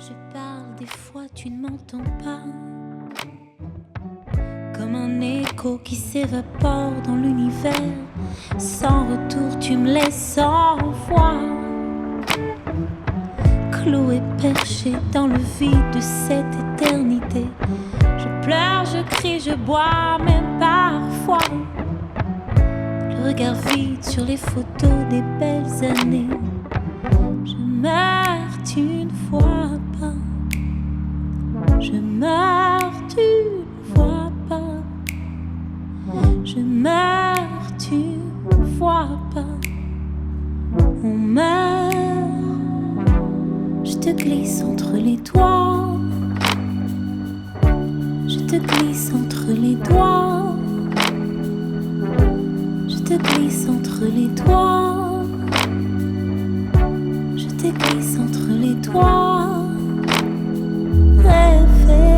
Je parle, des fois tu ne m'entends pas. Comme un écho qui s'évapore dans l'univers. Sans retour, tu me laisses sans voix. Cloué, perché dans le vide de cette éternité. Je pleure, je crie, je bois, même parfois. Le regard vide sur les photos des belles années. Je meurs, tu ne vois pas. Je meurs, tu ne vois pas. Je meurs, tu ne vois pas. On meurt. Je te glisse entre les doigts. Je te glisse entre les doigts. Je te glisse entre les doigts. Je te glisse entre les doigts. Réveille-toi.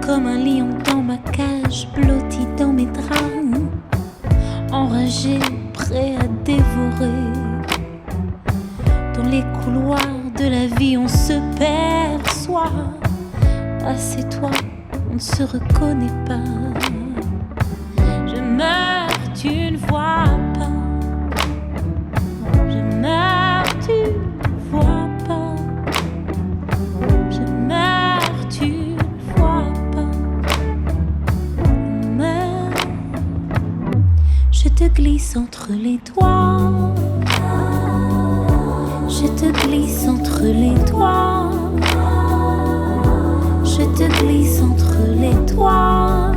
Comme un lion dans ma cage, blotti dans mes draps, enragé, prêt à dévorer. Dans les couloirs de la vie, on se perçoit. Assieds-toi, on ne se reconnaît pas. Je meurs, tu ne vois pas. Je meurs, tu ne vois pas. Je meurs, tu ne vois pas. Je meurs. Je te glisse entre les doigts. Je te glisse entre les doigts. Je te glisse entre les doigts.